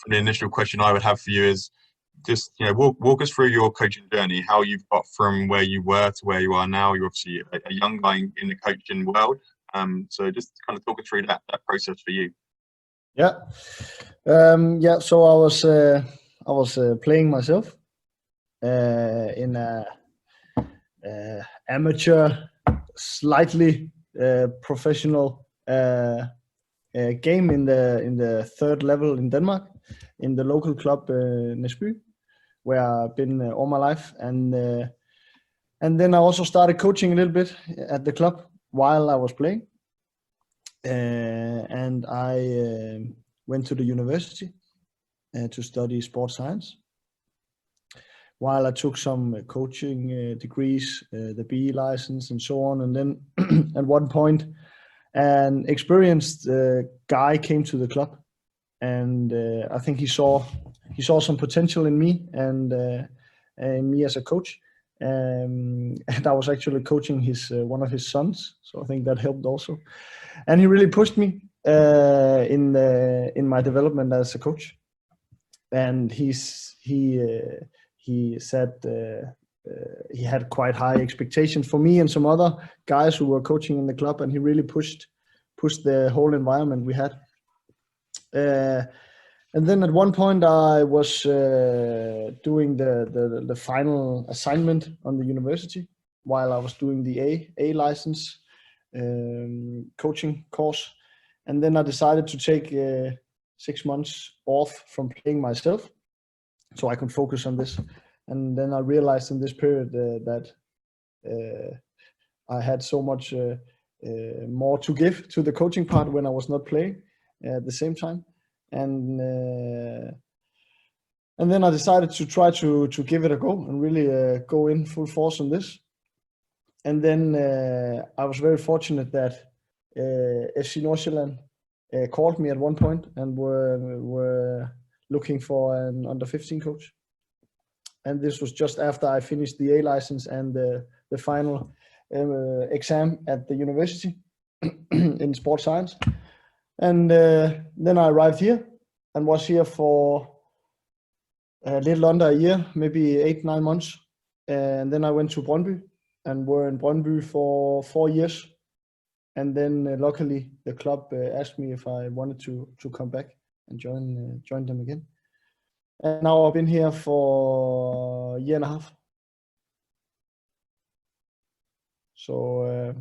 the initial question I would have for you is just, walk us through your coaching journey, how you've got from where you were to where you are now. You're obviously a young guy in the coaching world. So just kind of talk us through that process for you. Yeah. So I was playing myself in a amateur, slightly professional game in the third level in Denmark, in the local club Næsby, where I've been all my life, and then I also started coaching a little bit at the club while I was playing, and I went to the university to study sports science. While I took some coaching degrees, the BE license and so on, and then at one point, an experienced guy came to the club, and I think he saw some potential in me and me as a coach, and I was actually coaching one of his sons, so I think that helped also. And he really pushed me in my development as a coach, and he said he had quite high expectations for me and some other guys who were coaching in the club, and he really pushed the whole environment we had. And then at one point I was doing the final assignment on the university while I was doing the A license coaching course, and then I decided to take 6 months off from playing myself so I could focus on this. And then I realized in this period that I had so much more to give to the coaching part when I was not playing at the same time. And then I decided to try to give it a go and really go in full force on this. And then I was very fortunate that FC Nordsjælland called me at one point and were looking for an under 15 coach. And this was just after I finished the A license and the final exam at the university in sports science. And then I arrived here and was here for a little under a year, maybe 8-9 months. And then I went to Brøndby and were in Brøndby for 4 years. And then luckily the club asked me if I wanted to come back and join them again. And now I've been here for a year and a half. So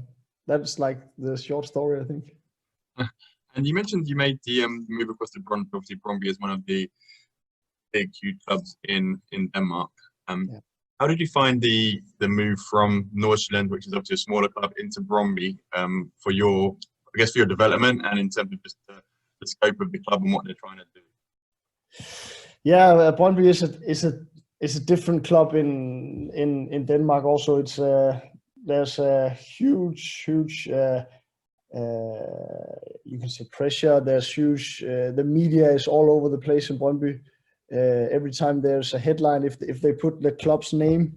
that's like the short story, I think. And you mentioned you made the move across to Brøndby. Obviously, Brøndby is one of the big, huge clubs in Denmark. Yeah. How did you find the move from Nordsjælland, which is obviously a smaller club, into Brøndby for your development and in terms of just the scope of the club and what they're trying to do? Yeah, Brøndby is a different club in Denmark. Also, it's there's a huge you can say pressure. There's huge. The media is all over the place in Brøndby. Every time there's a headline, if they put the club's name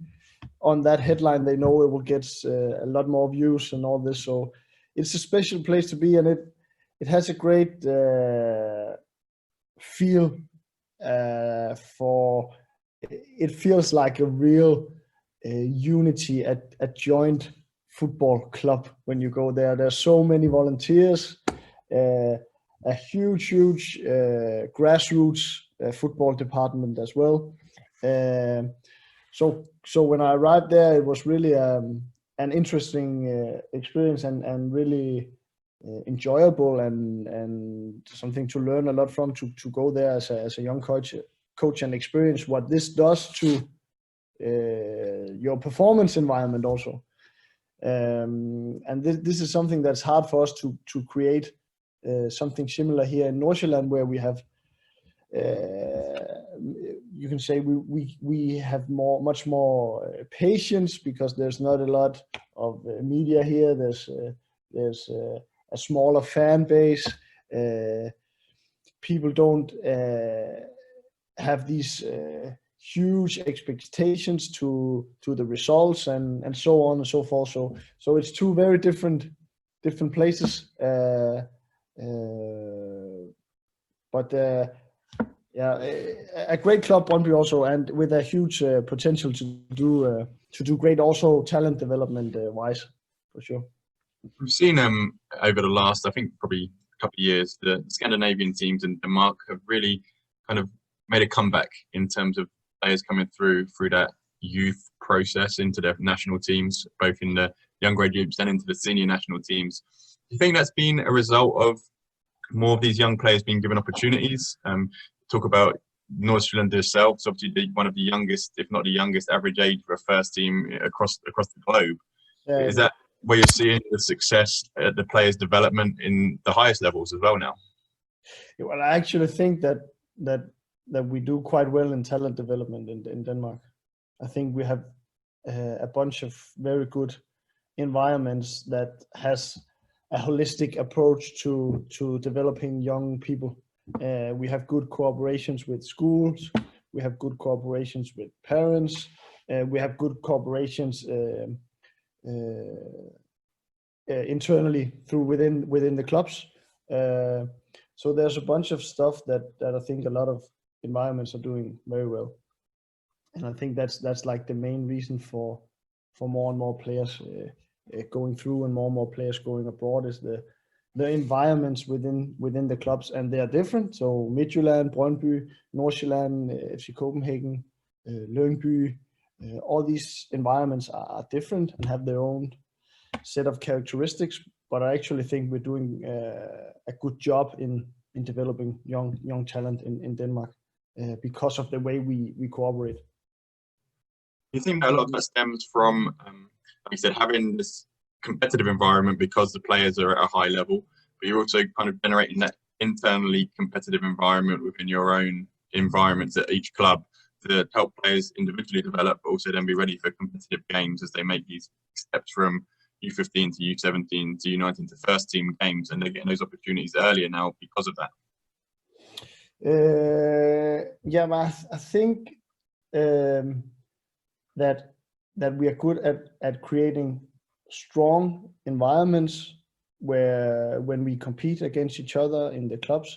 on that headline, they know it will get a lot more views and all this. So it's a special place to be, and it has a great feel for. It feels like a real unity at joint football club when you go there. There's so many volunteers, a huge grassroots football department as well. So when I arrived there, it was really an interesting experience and really enjoyable and something to learn a lot from, to go there as a young coach and experience what this does to your performance environment also. And this is something that's hard for us to create something similar here in Nordsjælland, where we have you can say we have much more patience, because there's not a lot of media here. There's a smaller fan base. People don't have these huge expectations to the results and so on and so forth. So it's two very different places. But Yeah, a great club, Brøndby also, and with a huge potential to do great also talent development wise, for sure. We've seen over the last, I think, probably a couple of years, the Scandinavian teams in Denmark have really kind of made a comeback in terms of players coming through that youth process into their national teams, both in the younger age groups and into the senior national teams. Do you think that's been a result of more of these young players being given opportunities? Talk about Nordsjælland itself, so obviously one of the youngest, if not the youngest, average age for a first team across the globe. Is that where you're seeing the success at the players' development in the highest levels as well now? Well, I actually think that we do quite well in talent development in Denmark. I think we have a bunch of very good environments that has a holistic approach to developing young people. We have good cooperations with schools. We have good cooperations with parents. We have good cooperations internally through within the clubs. So there's a bunch of stuff that I think a lot of environments are doing very well, and I think that's like the main reason for more and more players going through and more players going abroad is the environments within the clubs, and they are different. So Midtjylland, Brøndby, Nordsjælland, FC Copenhagen, Lyngby, all these environments are different and have their own set of characteristics. But I actually think we're doing a good job in developing young talent in Denmark because of the way we cooperate. You think a lot of that stems from, like you said, having this competitive environment because the players are at a high level, but you're also kind of generating that internally competitive environment within your own environments at each club to help players individually develop, but also then be ready for competitive games as they make these steps from U15 to U17 to U19 to first team games, and they're getting those opportunities earlier now because of that. Yeah, but I think that we are good at creating strong environments where when we compete against each other in the clubs,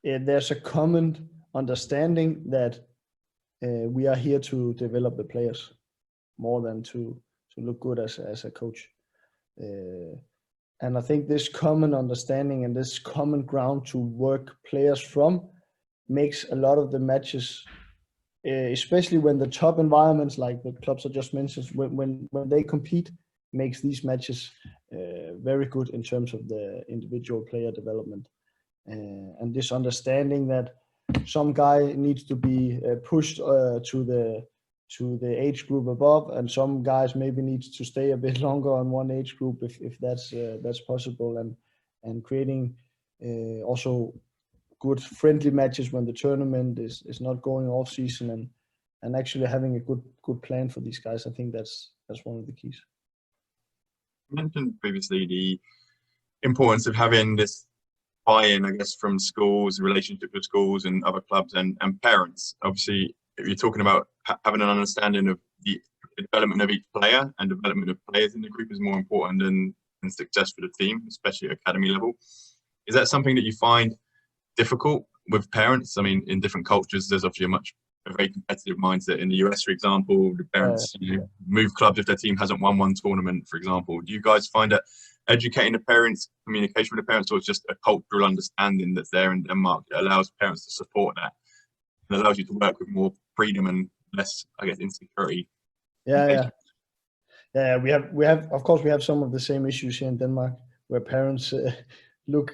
there's a common understanding that we are here to develop the players more than to look good as a coach. And I think this common understanding and this common ground to work players from makes a lot of the matches, especially when the top environments like the clubs I just mentioned, when they compete, makes these matches very good in terms of the individual player development. And this understanding that some guy needs to be pushed to the age group above, and some guys maybe needs to stay a bit longer on one age group if that's possible, and creating also good friendly matches when the tournament is not going off season, and actually having a good plan for these guys. I think that's one of the keys. You mentioned previously the importance of having this buy-in, I guess, from schools, relationship with schools and other clubs and parents. Obviously, if you're talking about having an understanding of the development of each player and development of players in the group is more important than success for the team, especially at academy level. Is that something that you find difficult with parents? I mean, in different cultures, there's obviously a very competitive mindset. In the US, for example, the parents move clubs if their team hasn't won one tournament, for example. Do you guys find that educating the parents, communication with the parents, or just a cultural understanding that's there in Denmark that allows parents to support that and allows you to work with more freedom and less, I guess, insecurity? Yeah. We have, of course, we have some of the same issues here in Denmark, where parents look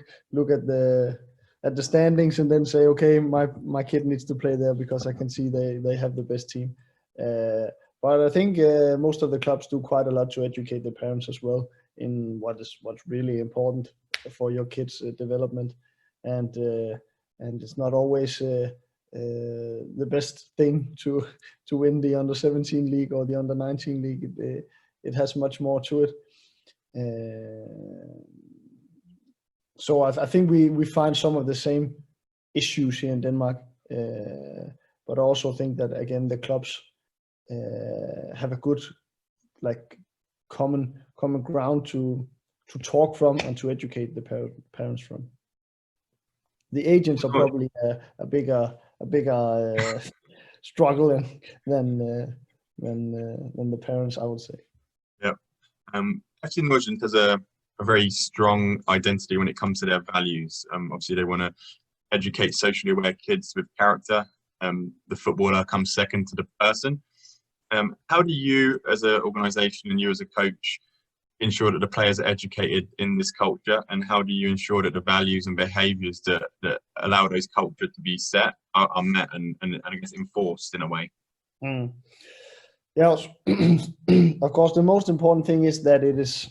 at the standings and then say, okay, my kid needs to play there because I can see they have the best team. But I think most of the clubs do quite a lot to educate the parents as well in what's really important for your kids' development, and it's not always the best thing to win the under 17 league or the under 19 league. It has much more to it. So I think we find some of the same issues here in Denmark, but I also think that again the clubs have a good common ground to talk from and to educate the parents from. The agents are probably a bigger struggle than the parents, I would say. Yeah. FC Nordjylland has a very strong identity when it comes to their values. Obviously, they want to educate socially aware kids with character. The footballer comes second to the person. How do you, as an organisation, and you as a coach, ensure that the players are educated in this culture, and how do you ensure that the values and behaviours that allow those cultures to be set are met and I guess enforced in a way? Yeah, of course, the most important thing is that it is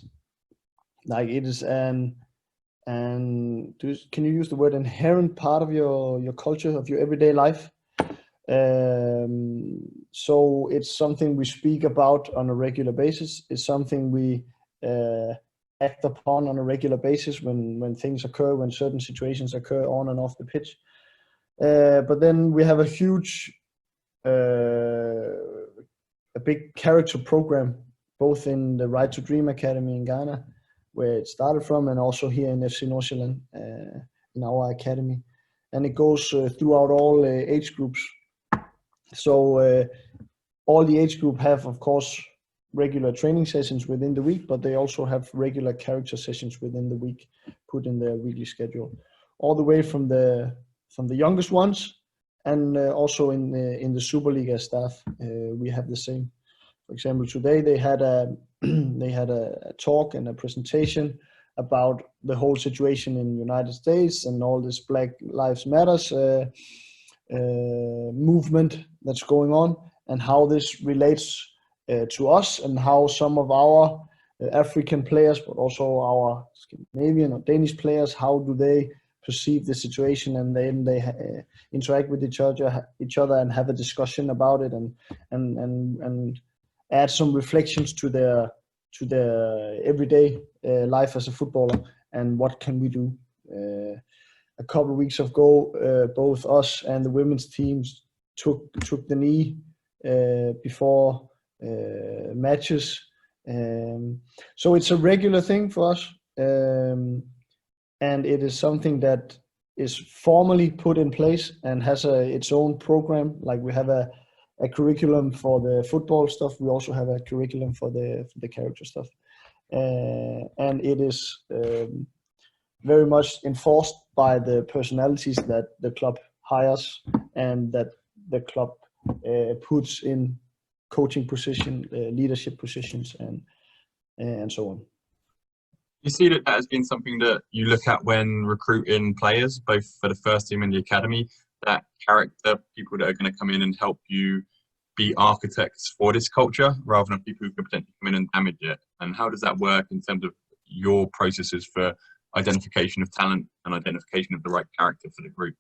can you use the word inherent part of your culture, of your everyday life? So it's something we speak about on a regular basis. It's something we act upon on a regular basis when things occur, when certain situations occur on and off the pitch. But then we have a huge, a big character program, both in the Right to Dream Academy in Ghana, where it started from, and also here in FC Nordsjælland, in our academy. And it goes throughout all age groups. So all the age group have, of course, regular training sessions within the week, but they also have regular character sessions within the week put in their weekly schedule, all the way from the youngest ones, and also in the Superliga staff, we have the same. For example, today they had a talk and a presentation about the whole situation in the United States and all this Black Lives Matters movement that's going on, and how this relates to us, and how some of our African players, but also our Scandinavian or Danish players, how do they perceive the situation, and then they interact with each other and have a discussion about it, and add some reflections to their everyday life as a footballer, and what can we do. A couple of weeks ago, both us and the women's teams took the knee before matches. So it's a regular thing for us, and it is something that is formally put in place and has its own program. Like we have a curriculum for the football stuff. We also have a curriculum for the character stuff, and it is very much enforced by the personalities that the club hires and that the club puts in coaching position, leadership positions, and so on. You see that has been something that you look at when recruiting players, both for the first team and the academy, that character, people that are going to come in and help you be architects for this culture, rather than people who could potentially come in and damage it. And how does that work in terms of your processes for identification of talent and identification of the right character for the group?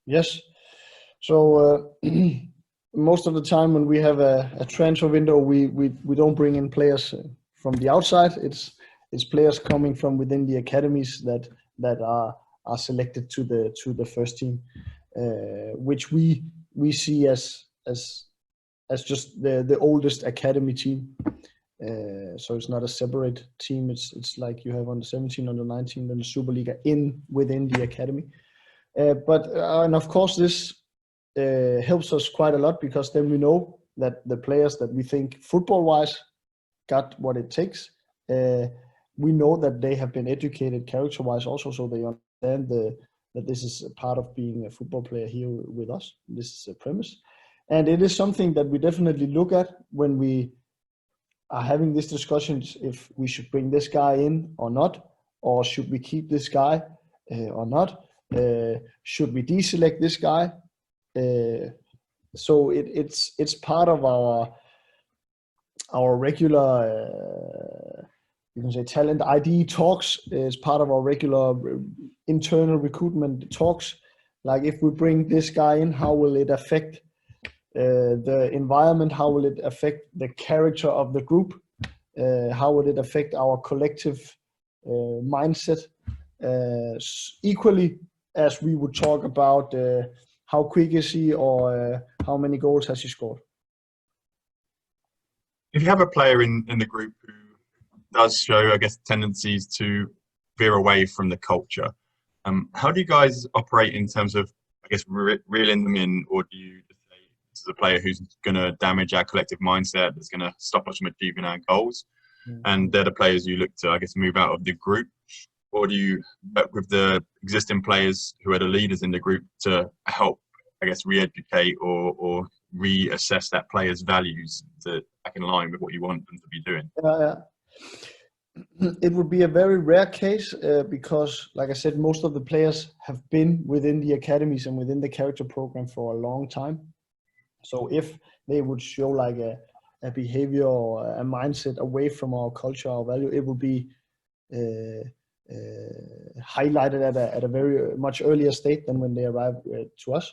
Yes. So most of the time when we have a transfer window, we don't bring in players from the outside. It's players coming from within the academies that are selected to the first team, which we see as just the oldest academy team. So it's not a separate team. It's like you have under 17, under 19, and the Superliga within the academy. And of course this helps us quite a lot, because then we know that the players that we think football-wise got what it takes, we know that they have been educated character-wise also, so they understand that this is a part of being a football player here with us. This is a premise. And it is something that we definitely look at when we are having these discussions, if we should bring this guy in or not, or should we keep this guy or not? Should we deselect this guy? So it's part of our regular you can say talent ID talks. Is part of our regular internal recruitment talks. Like, if we bring this guy in, how will it affect the environment? How will it affect the character of the group? How will it affect our collective mindset? Equally as we would talk about how quick is he, or how many goals has he scored. If you have a player in the group who does show, I guess, tendencies to veer away from the culture, How do you guys operate in terms of, I guess, reeling them in, or do you just say this is a player who's going to damage our collective mindset, that's going to stop us from achieving our goals, and they're the players you look to, I guess, move out of the group? Or do you work with the existing players who are the leaders in the group to help, I guess, re-educate or reassess that player's values to back in line with what you want them to be doing? It would be a very rare case because, like I said, most of the players have been within the academies and within the character program for a long time. So if they would show like a behavior or a mindset away from our culture, our value, it would be highlighted at a very much earlier state than when they arrive to us.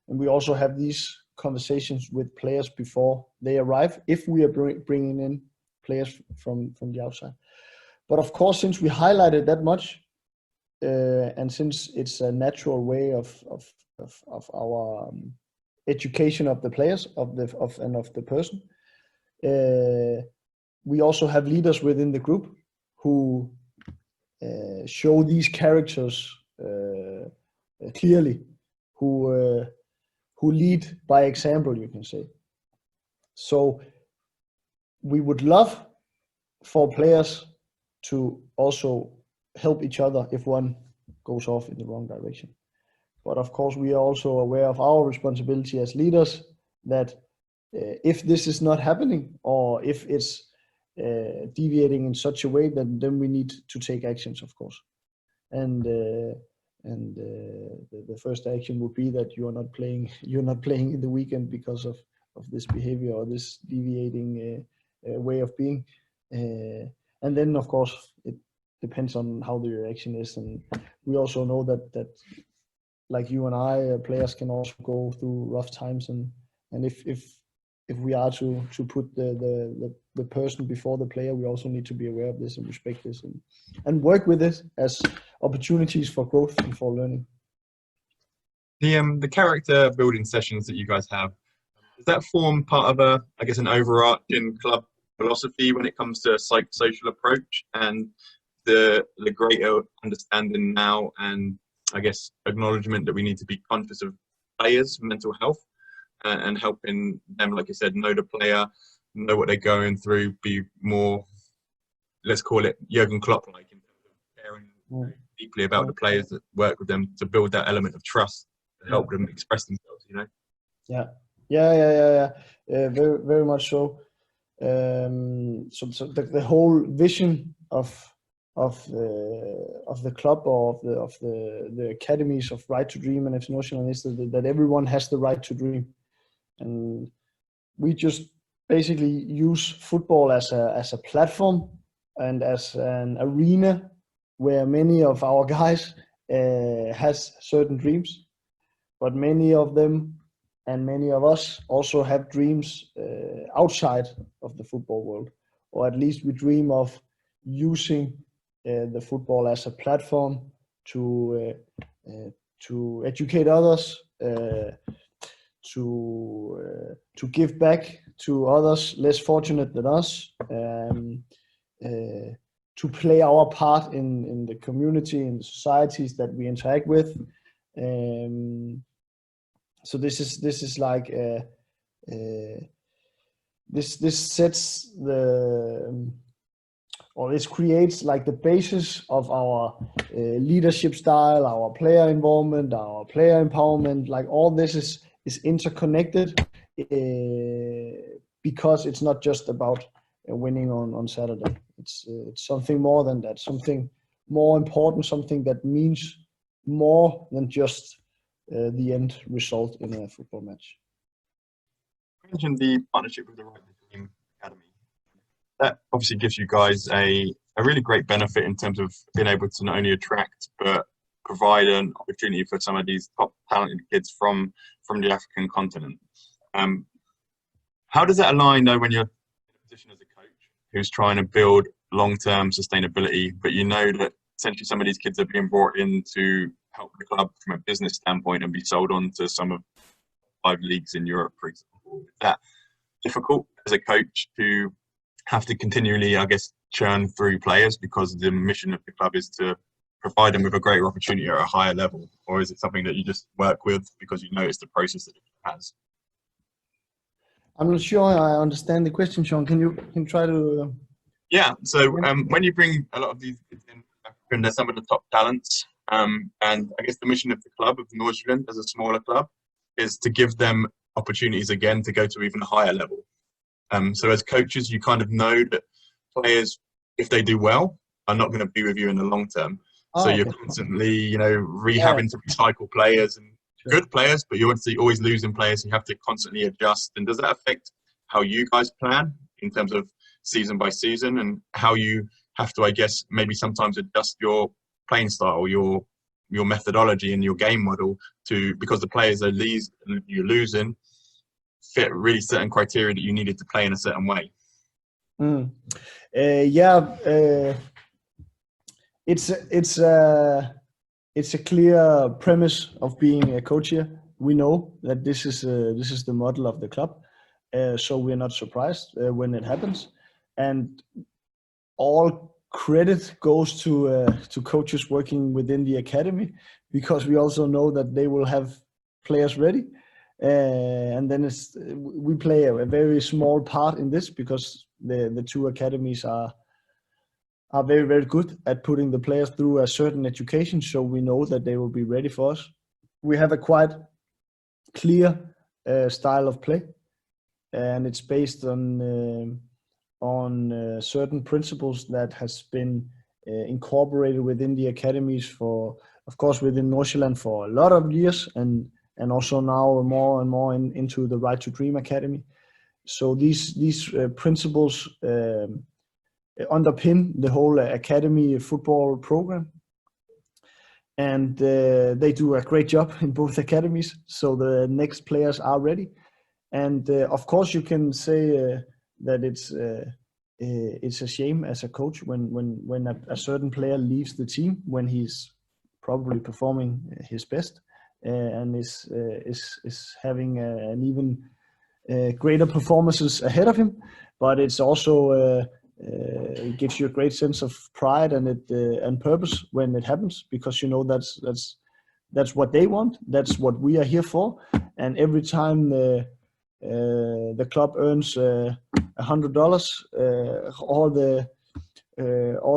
And we also have these conversations with players before they arrive, if we are bringing in players from the outside. But of course, since we highlighted that much, and since it's a natural way of our education of the players of the person, we also have leaders within the group who show these characters clearly, who lead by example, you can say. So we would love for players to also help each other if one goes off in the wrong direction. But of course, we are also aware of our responsibility as leaders that if this is not happening, or if it's deviating in such a way, then we need to take actions, of course. And the first action would be that you're not playing in the weekend because of this behavior or this deviating way of being. And then, of course, it depends on how the reaction is. And we also know that like you and I, players can also go through rough times. And if we are to put the person before the player, we also need to be aware of this and respect this and work with it as opportunities for growth and for learning. The character building sessions that you guys have, does that form part of an overarching club philosophy when it comes to a psychosocial approach and the greater understanding now and I guess acknowledgement that we need to be conscious of players' mental health and helping them, like you said, know the player, know what they're going through, be more, let's call it Jurgen Klopp-like in terms of caring deeply about the players that work with them to build that element of trust to help them express themselves, you know? Yeah. Very, very much so. So the whole vision of the club or of the academies of Right to Dream and FC Nordsjælland is that everyone has the right to dream, and we just basically use football as a platform and as an arena where many of our guys has certain dreams, but many of them and many of us also have dreams outside of the football world, or at least we dream of using the football as a platform to educate others, to give back to others less fortunate than us, to play our part in the community, in the societies that we interact with. So this is like this sets this creates like the basis of our leadership style, our player involvement, our player empowerment. Like all this is interconnected because it's not just about winning on Saturday. It's something more than that, something more important, something that means more than just the end result in a football match. You mentioned the partnership with the Right to Dream Academy. That obviously gives you guys a really great benefit in terms of being able to not only attract but provide an opportunity for some of these top talented kids from the African continent. How does that align though when you're in a position as a coach who's trying to build long-term sustainability, but you know that essentially some of these kids are being brought in to help the club from a business standpoint and be sold on to some of 5 leagues in Europe, for example? Is that difficult as a coach to have to continually, I guess, churn through players because the mission of the club is to provide them with a greater opportunity at a higher level, or is it something that you just work with because you know it's the process that it has? I'm not sure I understand the question, Sean. Can you try to? Yeah. So when you bring a lot of these kids in, and they're some of the top talents, and I guess the mission of the club of Nordsjælland as a smaller club is to give them opportunities again to go to even a higher level. So as coaches, you kind of know that players, if they do well, are not going to be with you in the long term. So Oh, you're okay. constantly, rehabbing to recycle players and good players, but you're obviously always losing players. You have to constantly adjust. And does that affect how you guys plan in terms of season by season, and how you have to, I guess, maybe sometimes adjust your playing style, your methodology and your game model because the players you're losing fit really certain criteria that you needed to play in a certain way? It's a clear premise of being a coach here. We know that this is the model of the club, so we're not surprised when it happens, and all credit goes to coaches working within the academy, because we also know that they will have players ready, and then we play a very small part in this, because the two academies are very, very good at putting the players through a certain education, so we know that they will be ready for us. We have a quite clear style of play, and it's based on certain principles that has been incorporated within the academies for, of course, within Nordsjælland for a lot of years, and also now more and more into the Right to Dream Academy. So these principles underpin the whole academy football program, and they do a great job in both academies, so the next players are ready. And of course you can say that it's a shame as a coach when a certain player leaves the team when he's probably performing his best, and is having an even greater performances ahead of him. But it's also it gives you a great sense of pride and purpose when it happens, because you know that's what they want, that's what we are here for. And every time the club earns $100, all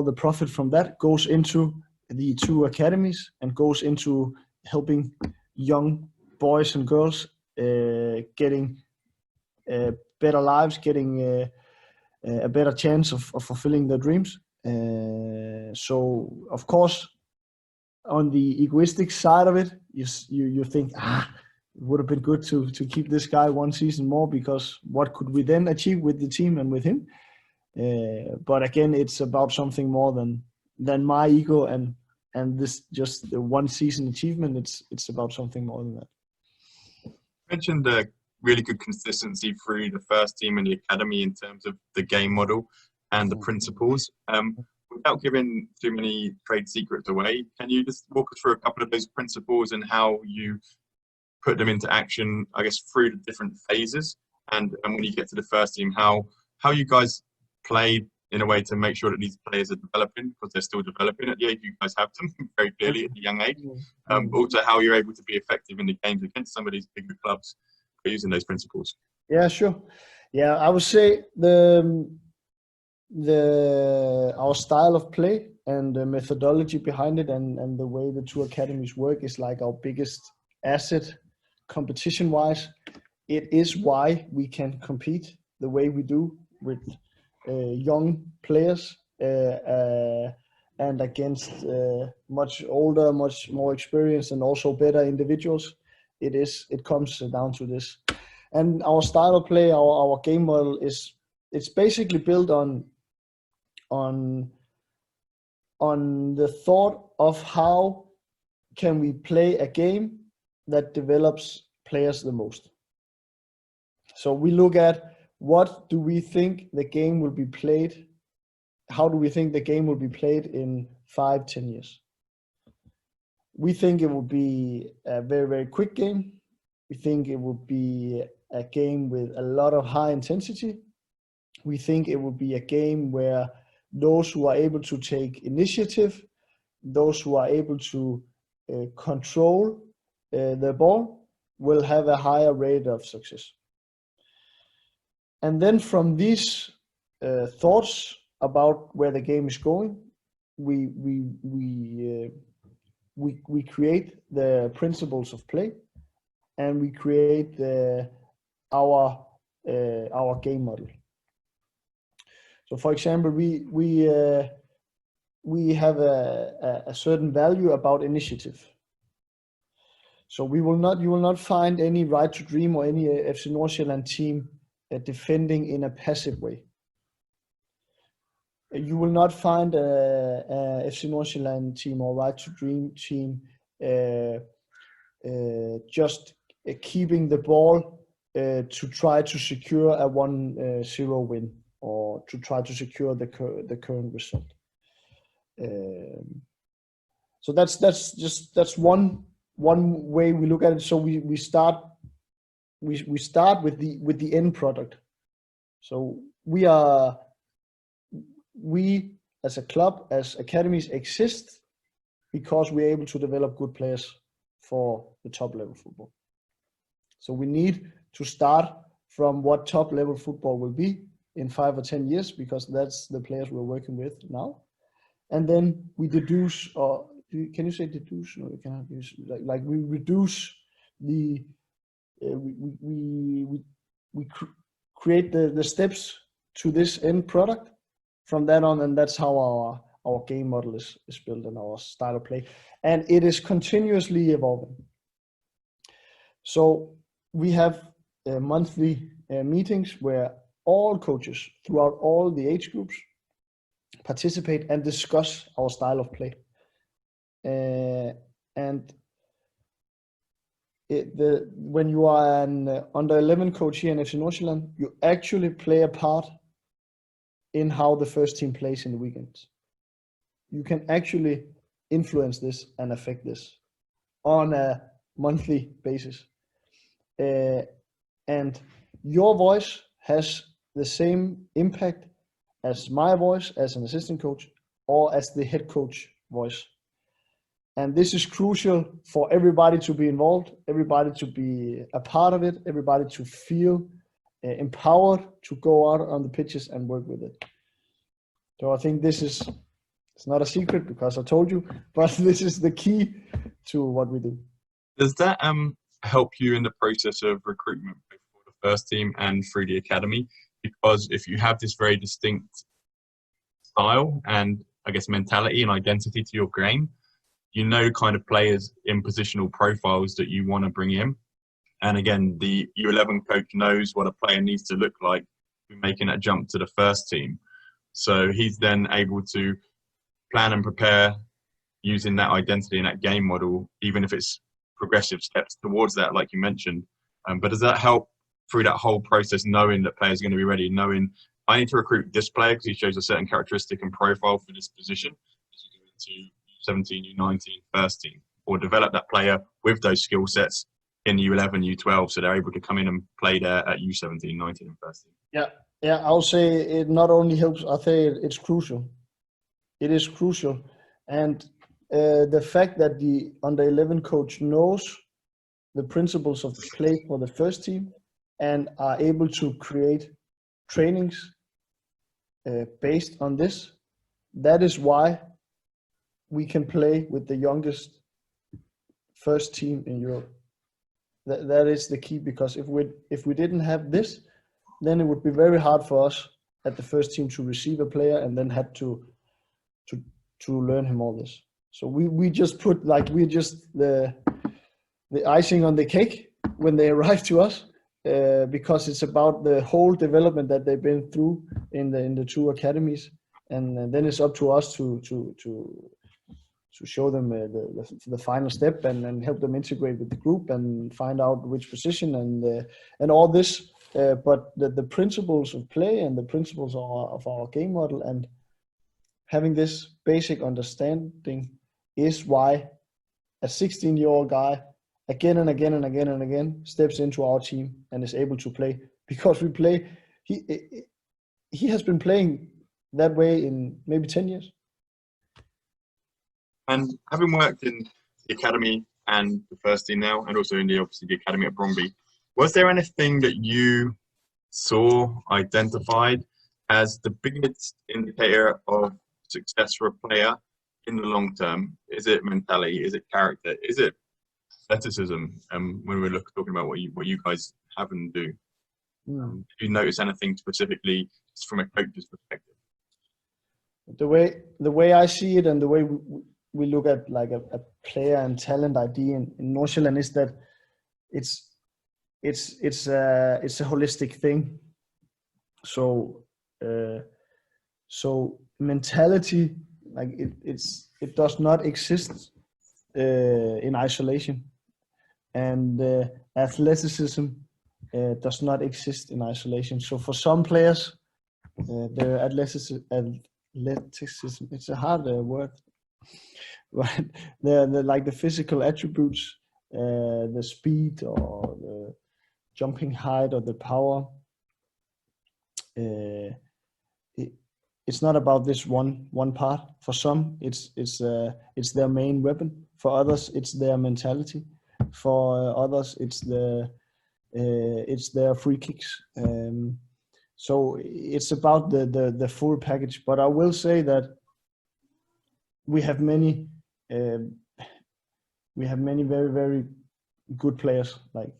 the profit from that goes into the two academies and goes into helping young boys and girls getting better lives, getting a better chance of fulfilling their dreams. So of course, on the egoistic side of it, you think, it would have been good to keep this guy one season more, because what could we then achieve with the team and with him? But again, it's about something more than my ego and this just the one season achievement. It's about something more than that. You mentioned the really good consistency through the first team and the academy in terms of the game model and the principles. Without giving too many trade secrets away, can you just walk us through a couple of those principles and how you put them into action, I guess, through the different phases? And when you get to the first team, how you guys play in a way to make sure that these players are developing, because they're still developing at the age you guys have them very clearly at a young age. Also, how you're able to be effective in the games against some of these bigger clubs for using those principles. Yeah, sure. Yeah, I would say our style of play and the methodology behind it, and the way the two academies work is like our biggest asset competition wise. It is why we can compete the way we do with young players and against much older, much more experienced and also better individuals. It comes down to this. And our style of play, our game model it's basically built on the thought of how can we play a game that develops players the most. So we look at what do we think the game will be played, how do we think the game will be played in 5-10 years. We think it will be a very, very quick game. We think it will be a game with a lot of high intensity. We think it will be a game where those who are able to take initiative those who are able to control the ball will have a higher rate of success. And then from these thoughts about where the game is going, we create the principles of play, and we create our game model. So, for example, we have a certain value about initiative. So you will not find any Right to Dream or any FC Nordsjælland team defending in a passive way. You will not find a FC Nordsjælland team or Right to Dream team just keeping the ball to try to secure a 1-0 win, or to try to secure the current result. So that's one way we look at it. So we start with the end product. So we as a club, as academies, exist because we're able to develop good players for the top level football. So we need to start from what top level football will be in 5 or 10 years, because that's the players we're working with now. And then we deduce, or can you say deduce? No, you cannot use, like we reduce the, we create the steps to this end product from that on, and that's how our game model is built and our style of play. And it is continuously evolving. So we have monthly meetings where all coaches throughout all the age groups participate and discuss our style of play. And when you are an under 11 coach here in FC Nordsjælland, you actually play a part in how the first team plays in the weekends. You can actually influence this and affect this on a monthly basis. And your voice has the same impact as my voice as an assistant coach or as the head coach voice. And this is crucial for everybody to be involved, everybody to be a part of it, everybody to feel empowered to go out on the pitches and work with it. So I think it's not a secret because I told you, but this is the key to what we do. Does that help you in the process of recruitment for the first team and through the academy? Because if you have this very distinct style and, I guess, mentality and identity to your game, you know kind of players in positional profiles that you want to bring in. And again, the U11 coach knows what a player needs to look like when making that jump to the first team. So he's then able to plan and prepare using that identity and that game model, even if it's progressive steps towards that, like you mentioned. But does that help through that whole process, knowing that players are going to be ready, knowing I need to recruit this player because he shows a certain characteristic and profile for this position, as you go into U17, U19, first team, or develop that player with those skill sets in U11, U12, so they're able to come in and play there at U17, 19, and first team? Yeah, I'll say it not only helps, I think it's crucial. It is crucial. And the fact that the under 11 coach knows the principles of play for the first team and are able to create trainings based on this, that is why we can play with the youngest first team in Europe. That is the key, because if we didn't have this, then it would be very hard for us at the first team to receive a player and then had to learn him all this. So we just put, like, we're just the icing on the cake when they arrive to us, because it's about the whole development that they've been through in the two academies, and then it's up to us to show them the final step and help them integrate with the group and find out which position and all this. But the principles of play and the principles of our game model and having this basic understanding is why a 16-year-old guy again and again and again and again steps into our team and is able to play, because we play. He has been playing that way in maybe 10 years. And having worked in the academy and the first team now, and also in obviously the academy at Bromby, was there anything that you saw, identified as the biggest indicator of success for a player in the long term? Is it mentality? Is it character? Is it athleticism? When we're talking about what you guys have and do, did you notice anything specifically just from a coach's perspective? The way I see it, and the way we look at like a player and talent ID in Nordsjælland is that it's a holistic thing. So mentality, like it does not exist in isolation, and athleticism does not exist in isolation. So for some players, the athleticism, it's a hard word, but the like the physical attributes, the speed or the jumping height or the power, it's not about this one part. For some, it's their main weapon. For others, it's their mentality. For others, it's their free kicks. So it's about the full package. But I will say that we have many very, very good players. Like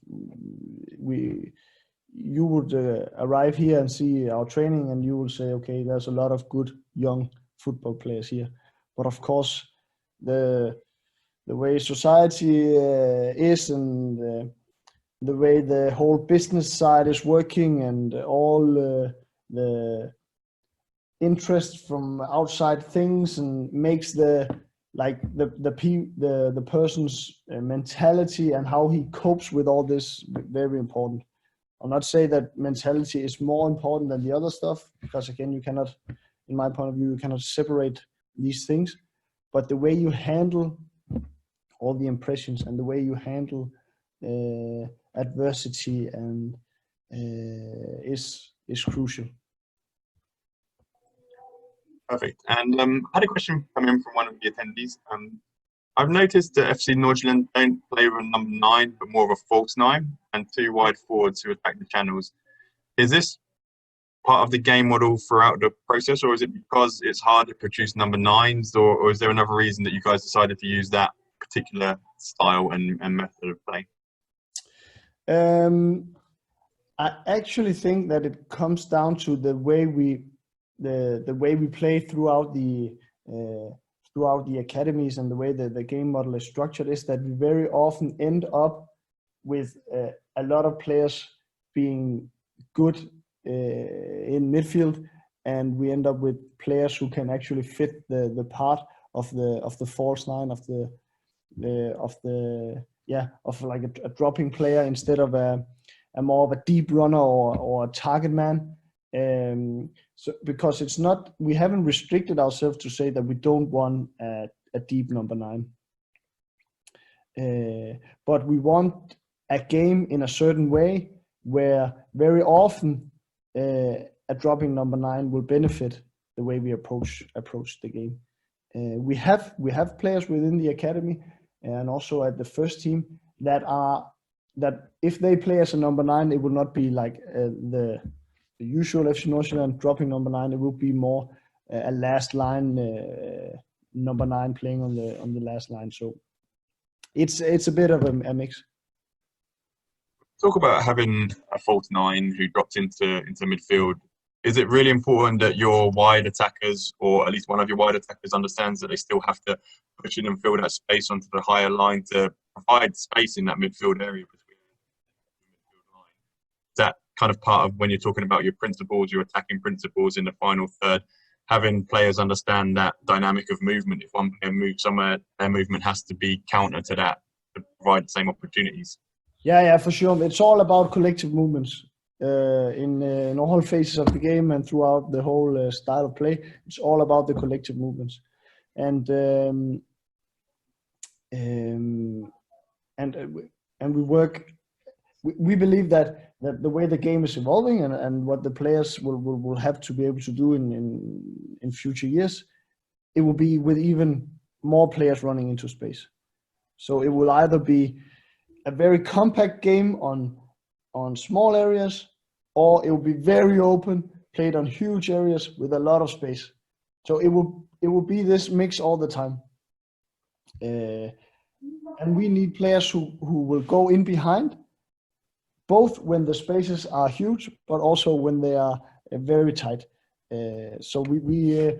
you would arrive here and see our training, and you will say, okay, there's a lot of good young football players here. But of course, the way society is, and the way the whole business side is working, and all the interest from outside things, and makes the person's mentality and how he copes with all this very important. I'll not say that mentality is more important than the other stuff, because again, you cannot, in my point of view, you cannot separate these things. But the way you handle all the impressions, and the way you handle adversity, and is crucial. Perfect. And I had a question come in from one of the attendees. I've noticed that FC Nordsjælland don't play with a number 9, but more of a false 9 and 2 wide forwards who attack the channels. Is this part of the game model throughout the process, or is it because it's hard to produce number 9s, or is there another reason that you guys decided to use that particular style and method of play? I actually think that it comes down to the way we play throughout the academies, and the way that the game model is structured, is that we very often end up with a lot of players being good in midfield, and we end up with players who can actually fit the part of the false 9, of like a dropping player, instead of a more of a deep runner or a target man. So because it's not, we haven't restricted ourselves to say that we don't want a deep number 9, but we want a game in a certain way where very often a dropping number 9 will benefit the way we approach the game. We have players within the academy and also at the first team that if they play as a number 9, it will not be like the usual FC Nordsjælland dropping number 9. It will be more a last line number 9 playing on the last line. So it's a bit of a mix. Talk about having a false 9 who drops into midfield. Is it really important that your wide attackers, or at least one of your wide attackers, understands that they still have to push in and fill that space onto the higher line to provide space in that midfield area between the midfield line? Is that kind of part of when you're talking about your principles, your attacking principles in the final third, having players understand that dynamic of movement? If one player moves somewhere, their movement has to be counter to that to provide the same opportunities. Yeah, for sure. It's all about collective movements in all phases of the game and throughout the whole style of play. It's all about the collective movements, and we work. We believe that the way the game is evolving and what the players will have to be able to do in future years, it will be with even more players running into space. So it will either be a very compact game on small areas, or it will be very open, played on huge areas with a lot of space. So it will be this mix all the time. And we need players who will go in behind, both when the spaces are huge, but also when they are very tight. So we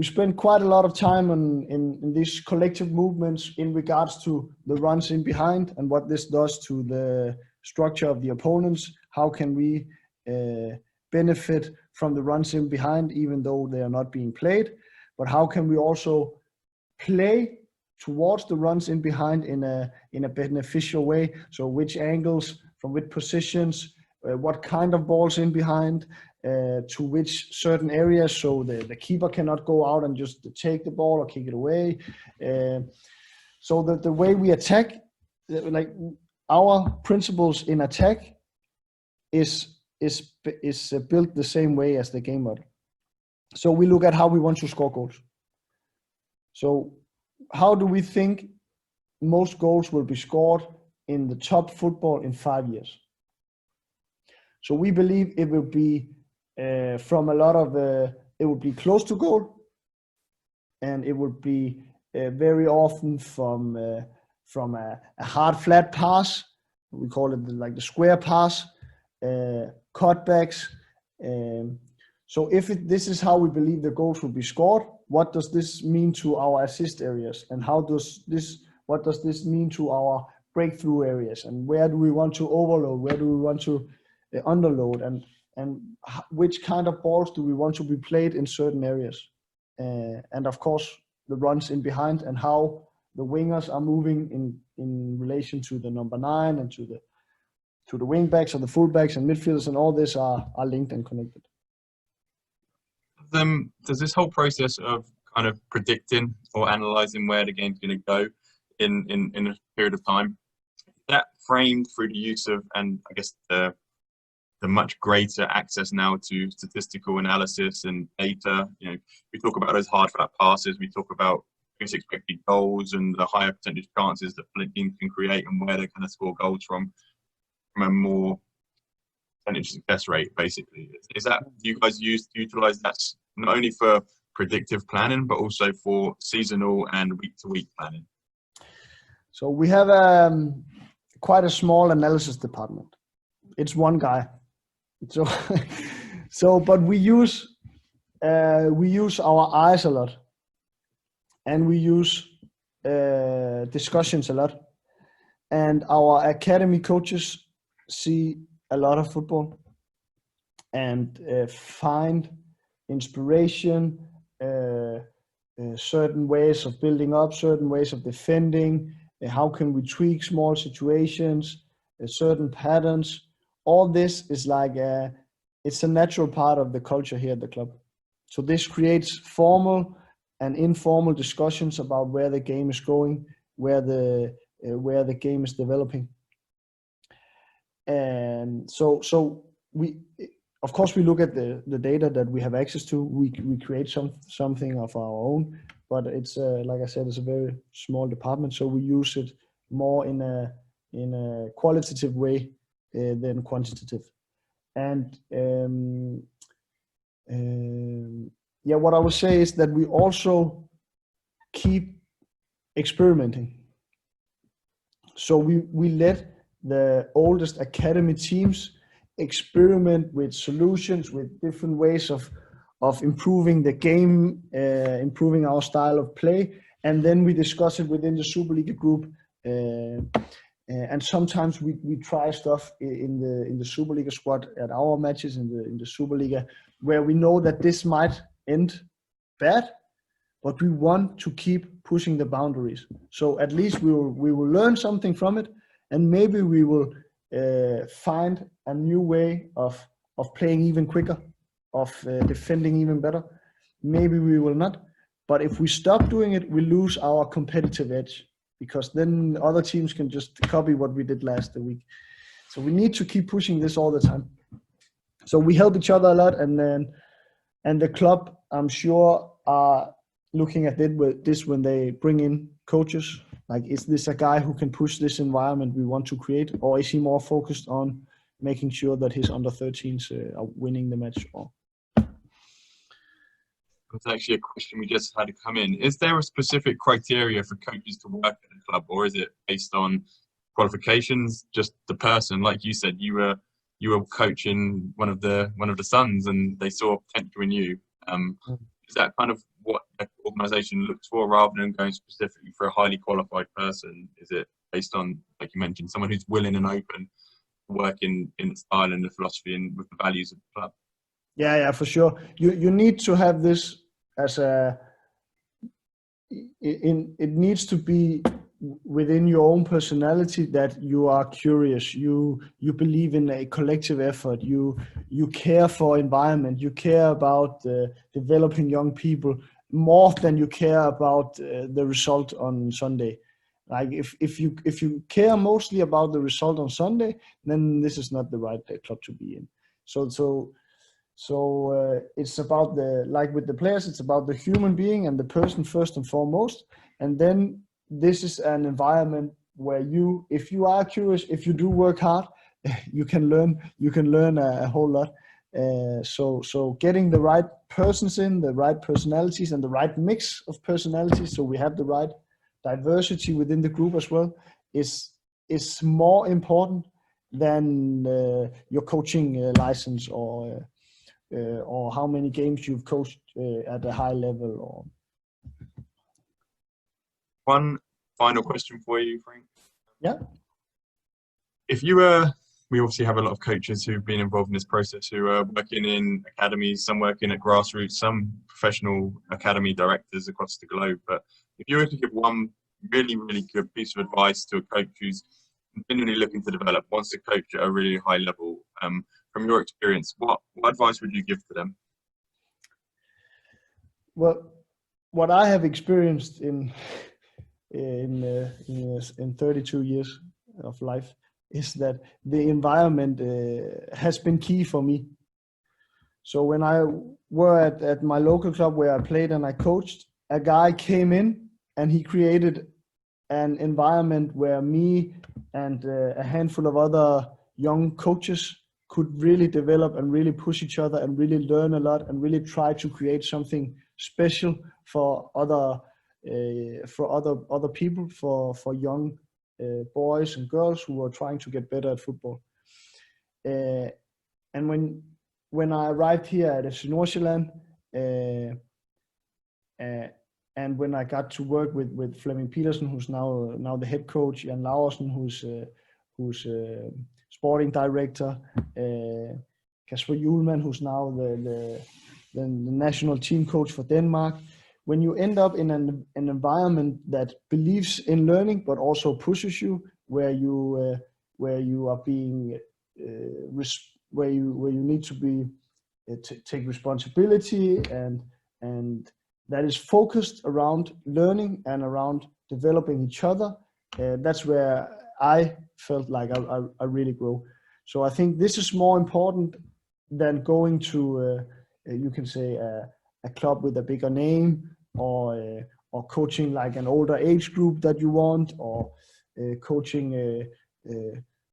spend quite a lot of time in these collective movements in regards to the runs in behind and what this does to the structure of the opponents. How can we benefit from the runs in behind, even though they are not being played? But how can we also play towards the runs in behind in a beneficial way? So which angles, from which positions, what kind of balls in behind, to which certain areas, so the keeper cannot go out and just take the ball or kick it away. So that the way we attack, like our principles in attack is built the same way as the game model. So we look at how we want to score goals. So how do we think most goals will be scored in the top football in 5 years? So we believe it will be from a lot of it will be close to goal, and it will be very often from a hard flat pass. We call it like the square pass, cutbacks. So if this is how we believe the goals will be scored, what does this mean to our assist areas, and what does this mean to our breakthrough areas, and where do we want to overload, where do we want to underload, and which kind of balls do we want to be played in certain areas, and of course the runs in behind and how the wingers are moving in relation to the number 9 and to the wing backs and the full backs and midfielders, and all this are linked and connected. Does this whole process of kind of predicting or analyzing where the game's going to go in a period of time, that framed through the use of, and I guess the much greater access now to statistical analysis and data? You know, we talk about those hard flat passes, we talk about expected goals and the higher percentage chances that teams can create and where they kind of score goals from a more percentage success rate, basically. Is that, do you guys utilize that not only for predictive planning but also for seasonal and week-to-week planning? So we have quite a small analysis department. It's one guy. So but we use our eyes a lot, and we use discussions a lot, and our academy coaches see a lot of football and find inspiration, certain ways of building up, certain ways of defending, how can we tweak small situations, certain patterns. All this is like it's a natural part of the culture here at the club. So this creates formal and informal discussions about where the game is going, where the game is developing. And so we, of course, we look at the data that we have access to. We create something of our own, but it's like I said, it's a very small department. So we use it more in a qualitative way than quantitative. And what I would say is that we also keep experimenting. So we let the oldest academy teams experiment with solutions, with different ways of improving the game, improving our style of play, and then we discuss it within the Superliga group. And sometimes we try stuff in the Superliga squad at our matches in the Superliga, where we know that this might end bad, but we want to keep pushing the boundaries. So at least we will learn something from it, and maybe we will find a new way of playing even quicker, of defending even better. Maybe we will not, but if we stop doing it, we lose our competitive edge, because then other teams can just copy what we did last week. So we need to keep pushing this all the time. So we help each other a lot, and the club, I'm sure, are looking at this when they bring in coaches? Like, is this a guy who can push this environment we want to create, or is he more focused on making sure that his under 13s are winning the match? Or That's actually a question we just had to come in. Is there a specific criteria for coaches to work at the club, or is it based on qualifications? Just the person, like you said, you were coaching one of the sons, and they saw potential in you. Is that kind of what the organisation looks for, rather than going specifically for a highly qualified person? Is it based on, like you mentioned, someone who's willing and open to work in the style and the philosophy and with the values of the club? Yeah, for sure. You need to have this as it needs to be within your own personality, that you are curious, you believe in a collective effort, you care for environment, you care about developing young people more than you care about the result on Sunday. Like, if you care mostly about the result on Sunday, then this is not the right club to be in. So it's about like with the players, it's about the human being and the person first and foremost. And then this is an environment where if you are curious, if you do work hard, you can learn a whole lot. So getting the right persons in, the right personalities, and the right mix of personalities, so we have the right diversity within the group as well, is more important than your coaching license, or how many games you've coached at a high level. Or one final question for you, Frank. Yeah. If you we obviously have a lot of coaches who've been involved in this process, who are working in academies, some working at grassroots, some professional academy directors across the globe. But if you were to give one really, really good piece of advice to a coach who's continually looking to develop, wants to coach at a really high level, from your experience, what advice would you give to them? Well, what I have experienced in 32 years of life is that the environment has been key for me. So when I were at my local club where I played and I coached, a guy came in and he created an environment where me and a handful of other young coaches could really develop and really push each other and really learn a lot and really try to create something special for other people, for young boys and girls who are trying to get better at football. And when I arrived here at FC Nordsjælland, and when I got to work with Flemming Petersen, who's now the head coach, Jan Laursen, who's sporting director, Kasper Hjulmand, who's now the national team coach for Denmark. When you end up in an environment that believes in learning but also pushes you, where you are being where you need to be take responsibility, and that is focused around learning and around developing each other, that's where I felt like I really grow. So I think this is more important than going to you can say a club with a bigger name, or coaching like an older age group that you want, or coaching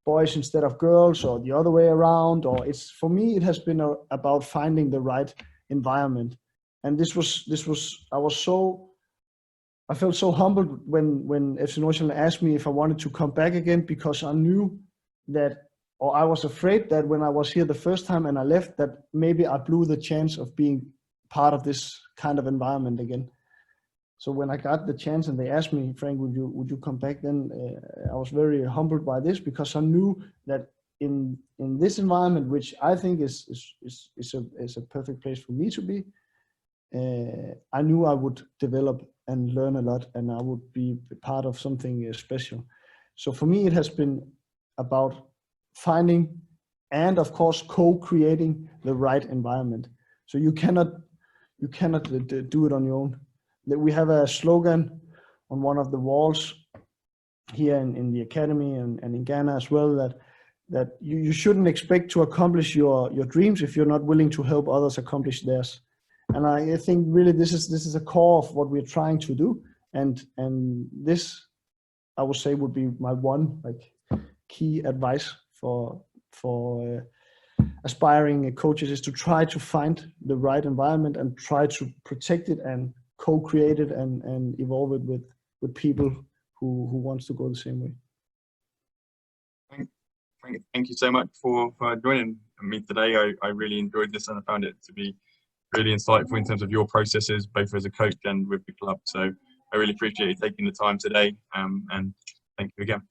boys instead of girls, or the other way around. Or for me it has been about finding the right environment. And this was I felt so humbled when FC Nordsjælland asked me if I wanted to come back again, because I knew that, or I was afraid that when I was here the first time and I left, that maybe I blew the chance of being part of this kind of environment again. So when I got the chance and they asked me, Frank, would you come back, then I was very humbled by this, because I knew that in this environment, which I think is a perfect place for me to be, I knew I would develop and learn a lot, and I would be part of something special. So for me, it has been about finding and, of course, co-creating the right environment. So you cannot do it on your own. We have a slogan on one of the walls here in the academy and in Ghana as well, that you shouldn't expect to accomplish your dreams if you're not willing to help others accomplish theirs. And I think really this is a core of what we're trying to do, and this I would say would be my one key advice for aspiring coaches, is to try to find the right environment and try to protect it and co-create it and evolve it with people who wants to go the same way. Thank you so much for joining me today. I really enjoyed this, and I found it to be really insightful in terms of your processes, both as a coach and with the club. So I really appreciate you taking the time today, and thank you again.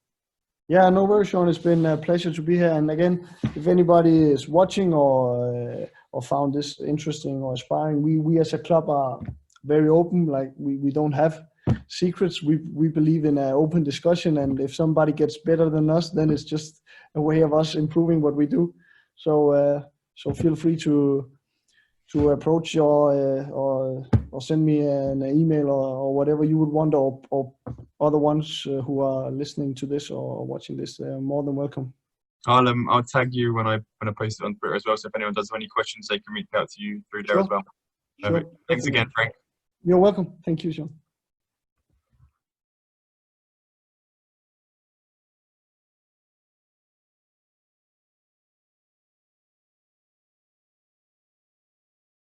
Yeah, no worries, Sean. It's been a pleasure to be here. And again, if anybody is watching or found this interesting or inspiring, we as a club are very open. Like we don't have secrets. We believe in an open discussion, and if somebody gets better than us, then it's just a way of us improving what we do. So feel free to approach or send me an email or whatever you would want, or other ones who are listening to this or watching this, more than welcome. I'll tag you when I post it on Twitter as well. So if anyone does have any questions, they can reach out to you through there as well. Sure. Thanks again, Frank. You're welcome. Thank you, Sean.